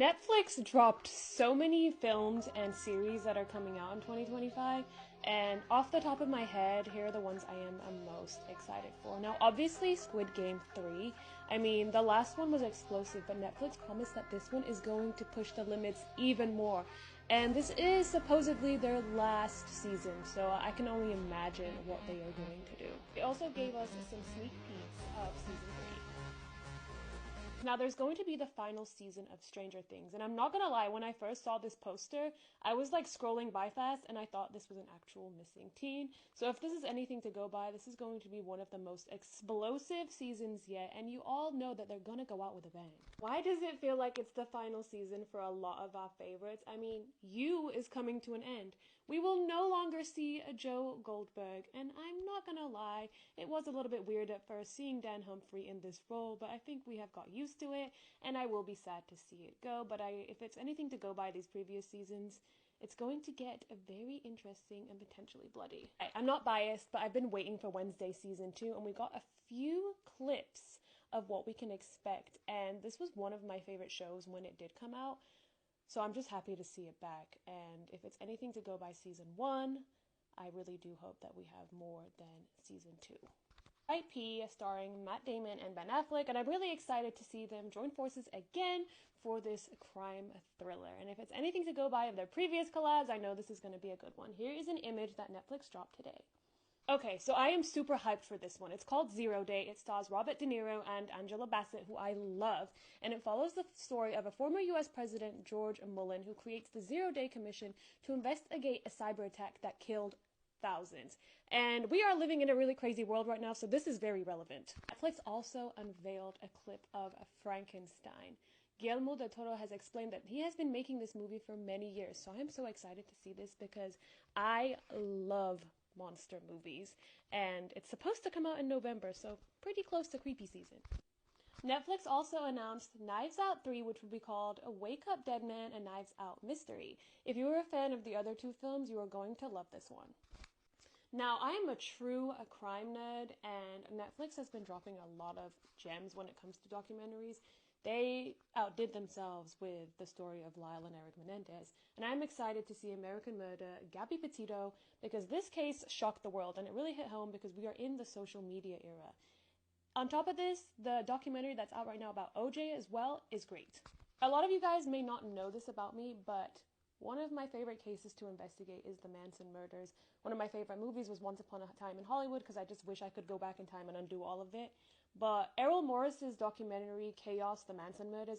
Netflix dropped so many films and series that are coming out in 2025, and off the top of my head, here are the ones I am most excited for. Now, obviously, Squid Game 3. I mean, the last one was explosive, but Netflix promised that this one is going to push the limits even more. And this is supposedly their last season, so I can only imagine what they are going to do. They also gave us some sneak peeks of season 3. Now, there's going to be the final season of Stranger Things, and I'm not gonna lie, when I first saw this poster, I was like scrolling by fast and I thought this was an actual missing teen. So, if this is anything to go by, this is going to be one of the most explosive seasons yet, and you all know that they're gonna go out with a bang. Why does it feel like it's the final season for a lot of our favorites? I mean, You is coming to an end. We will no longer see a Joe Goldberg, and I'm not gonna lie, it was a little bit weird at first seeing Dan Humphrey in this role, but I think we have got used to it, and I will be sad to see it go. But if it's anything to go by these previous seasons, it's going to get very interesting and potentially bloody. I'm not biased, but I've been waiting for Wednesday season 2, and we got a few clips of what we can expect, and this was one of my favorite shows when it did come out. So I'm just happy to see it back, and if it's anything to go by season 1, I really do hope that we have more than season 2. IP, starring Matt Damon and Ben Affleck, and I'm really excited to see them join forces again for this crime thriller. And if it's anything to go by of their previous collabs, I know this is going to be a good one. Here is an image that Netflix dropped today. Okay, so I am super hyped for this one. It's called Zero Day. It stars Robert De Niro and Angela Bassett, who I love, and it follows the story of a former US President, George Mullen, who creates the Zero Day Commission to investigate a cyber attack that killed thousands. And we are living in a really crazy world right now, so this is very relevant. Netflix also unveiled a clip of Frankenstein. Guillermo del Toro has explained that he has been making this movie for many years, so I am so excited to see this because I love monster movies, and it's supposed to come out in November, so pretty close to creepy season. Netflix also announced Knives Out 3, which will be called A Wake Up Dead Man, a Knives Out Mystery. If you were a fan of the other two films, you are going to love this one. Now, I am a true crime nerd, and Netflix has been dropping a lot of gems when it comes to documentaries. They outdid themselves with the story of Lyle and Eric Menendez, and I'm excited to see American Murder, Gabby Petito, because this case shocked the world, and it really hit home because we are in the social media era. On top of this, the documentary that's out right now about OJ as well is great. A lot of you guys may not know this about me, but one of my favorite cases to investigate is the Manson murders. One of my favorite movies was Once Upon a Time in Hollywood because I just wish I could go back in time and undo all of it. But Errol Morris's documentary, Chaos, the Manson Murders,